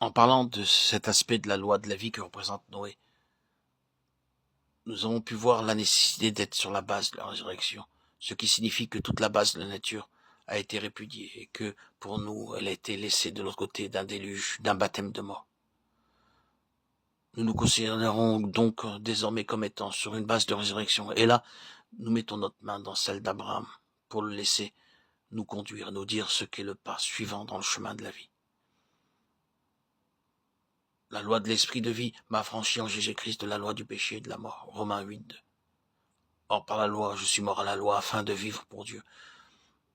En parlant de cet aspect de la loi de la vie que représente Noé, nous avons pu voir la nécessité d'être sur la base de la résurrection, ce qui signifie que toute la base de la nature a été répudiée et que, pour nous, elle a été laissée de l'autre côté d'un déluge, d'un baptême de mort. Nous nous considérons donc désormais comme étant sur une base de résurrection. Et là, nous mettons notre main dans celle d'Abraham pour le laisser nous conduire, nous dire ce qu'est le pas suivant dans le chemin de la vie. La loi de l'esprit de vie m'a affranchi en Jésus-Christ de la loi du péché et de la mort. Romains 8. Or, par la loi, je suis mort à la loi afin de vivre pour Dieu.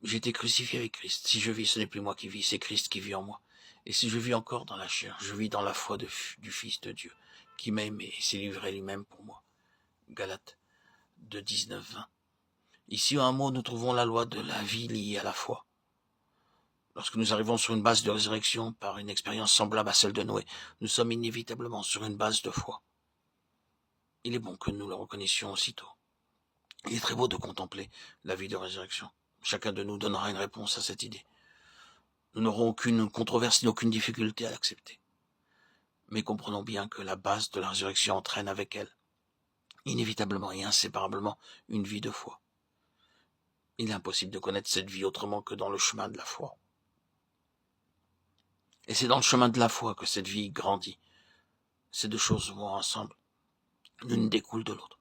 J'ai été crucifié avec Christ. Si je vis, ce n'est plus moi qui vis, c'est Christ qui vit en moi. Et si je vis encore dans la chair, je vis dans la foi du Fils de Dieu, qui m'a aimé et s'est livré lui-même pour moi. Galates 2, 19-20. Ici, en un mot, nous trouvons la loi de la vie liée à la foi. Lorsque nous arrivons sur une base de résurrection par une expérience semblable à celle de Noé, nous sommes inévitablement sur une base de foi. Il est bon que nous le reconnaissions aussitôt. Il est très beau de contempler la vie de résurrection. Chacun de nous donnera une réponse à cette idée. Nous n'aurons aucune controverse ni aucune difficulté à l'accepter. Mais comprenons bien que la base de la résurrection entraîne avec elle, inévitablement et inséparablement, une vie de foi. Il est impossible de connaître cette vie autrement que dans le chemin de la foi. Et c'est dans le chemin de la foi que cette vie grandit. Ces deux choses vont ensemble. L'une découle de l'autre.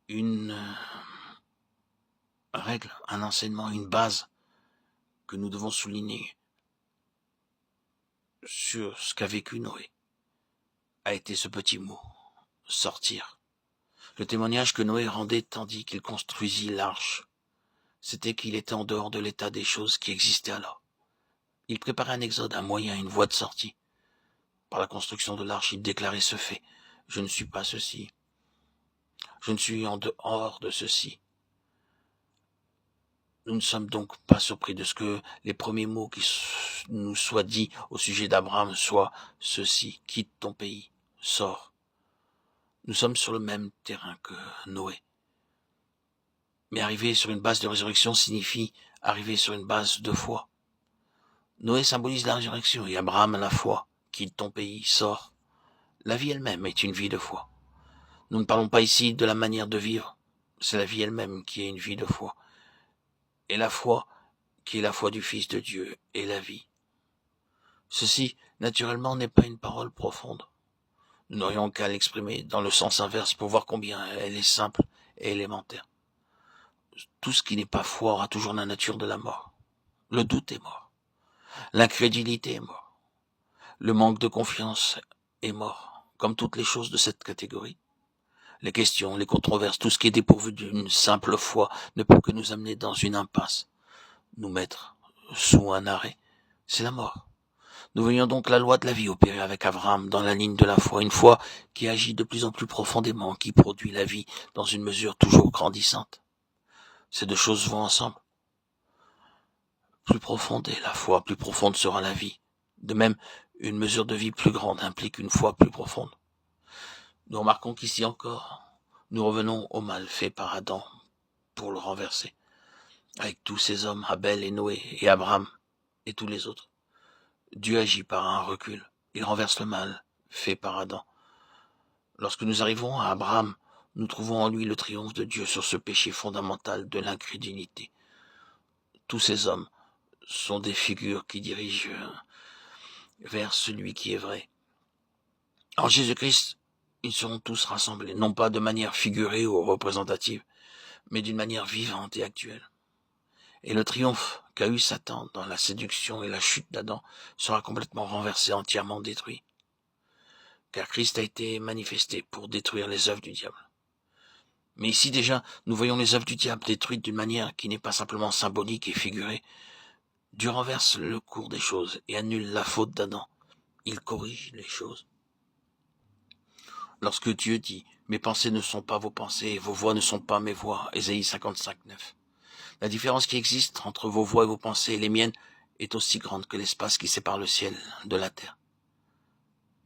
Une règle, un enseignement, une base que nous devons souligner sur ce qu'a vécu Noé a été ce petit mot, sortir. Le témoignage que Noé rendait tandis qu'il construisit l'arche, c'était qu'il était en dehors de l'état des choses qui existaient alors. Il préparait un exode, un moyen, une voie de sortie. Par la construction de l'arche, il déclarait ce fait. Je ne suis pas ceci. Je ne suis en dehors de ceci. Nous ne sommes donc pas surpris de ce que les premiers mots qui nous soient dits au sujet d'Abraham soient ceci, quitte ton pays, sors. Nous sommes sur le même terrain que Noé. Mais arriver sur une base de résurrection signifie arriver sur une base de foi. Noé symbolise la résurrection et Abraham la foi. Quitte ton pays, sors. La vie elle-même est une vie de foi. Nous ne parlons pas ici de la manière de vivre. C'est la vie elle-même qui est une vie de foi. Et la foi, qui est la foi du Fils de Dieu, est la vie. Ceci, naturellement, n'est pas une parole profonde. Nous n'aurions qu'à l'exprimer dans le sens inverse pour voir combien elle est simple et élémentaire. Tout ce qui n'est pas foi aura toujours la nature de la mort. Le doute est mort. L'incrédulité est mort. Le manque de confiance est mort, comme toutes les choses de cette catégorie. Les questions, les controverses, tout ce qui est dépourvu d'une simple foi ne peut que nous amener dans une impasse, nous mettre sous un arrêt. C'est la mort. Nous voyons donc la loi de la vie opérer avec Abraham dans la ligne de la foi, une foi qui agit de plus en plus profondément, qui produit la vie dans une mesure toujours grandissante. Ces deux choses vont ensemble. Plus profonde est la foi, plus profonde sera la vie. De même, une mesure de vie plus grande implique une foi plus profonde. Nous remarquons qu'ici encore, nous revenons au mal fait par Adam pour le renverser. Avec tous ces hommes, Abel et Noé et Abraham et tous les autres. Dieu agit par un recul. Il renverse le mal fait par Adam. Lorsque nous arrivons à Abraham, nous trouvons en lui le triomphe de Dieu sur ce péché fondamental de l'incrédulité. Tous ces hommes sont des figures qui dirigent vers celui qui est vrai. En Jésus-Christ, ils seront tous rassemblés, non pas de manière figurée ou représentative, mais d'une manière vivante et actuelle. Et le triomphe qu'a eu Satan dans la séduction et la chute d'Adam sera complètement renversé, entièrement détruit. Car Christ a été manifesté pour détruire les œuvres du diable. Mais ici déjà, nous voyons les œuvres du diable détruites d'une manière qui n'est pas simplement symbolique et figurée. Dieu renverse le cours des choses et annule la faute d'Adam. Il corrige les choses. Lorsque Dieu dit « Mes pensées ne sont pas vos pensées et vos voix ne sont pas mes voix » Ésaïe 55, 9. La différence qui existe entre vos voix et vos pensées et les miennes est aussi grande que l'espace qui sépare le ciel de la terre.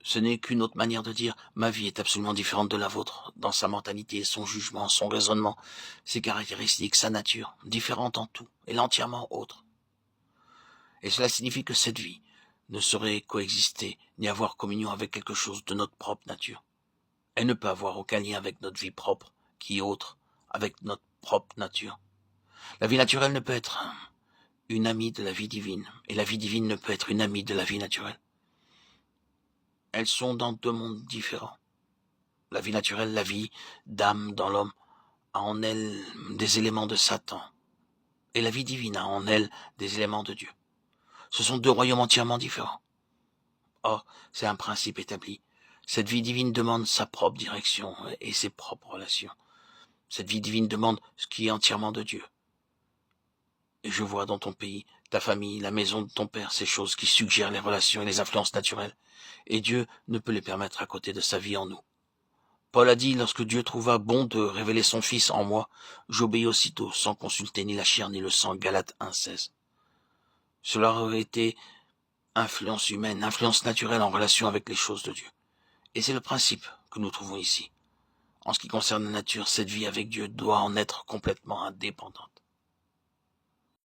Ce n'est qu'une autre manière de dire « ma vie est absolument différente de la vôtre » dans sa mentalité, son jugement, son raisonnement, ses caractéristiques, sa nature, différente en tout, elle est entièrement autre. Et cela signifie que cette vie ne saurait coexister ni avoir communion avec quelque chose de notre propre nature. Elle ne peut avoir aucun lien avec notre vie propre, qui est autre, avec notre propre nature. La vie naturelle ne peut être une amie de la vie divine, et la vie divine ne peut être une amie de la vie naturelle. Elles sont dans deux mondes différents. La vie naturelle, la vie d'âme dans l'homme, a en elle des éléments de Satan, et la vie divine a en elle des éléments de Dieu. Ce sont deux royaumes entièrement différents. Or, c'est un principe établi. Cette vie divine demande sa propre direction et ses propres relations. Cette vie divine demande ce qui est entièrement de Dieu. Et je vois dans ton pays, ta famille, la maison de ton père, ces choses qui suggèrent les relations et les influences naturelles. Et Dieu ne peut les permettre à côté de sa vie en nous. Paul a dit, lorsque Dieu trouva bon de révéler son Fils en moi, j'obéis aussitôt, sans consulter ni la chair ni le sang. Galates 1,16. Cela aurait été influence humaine, influence naturelle en relation avec les choses de Dieu. Et c'est le principe que nous trouvons ici. En ce qui concerne la nature, cette vie avec Dieu doit en être complètement indépendante.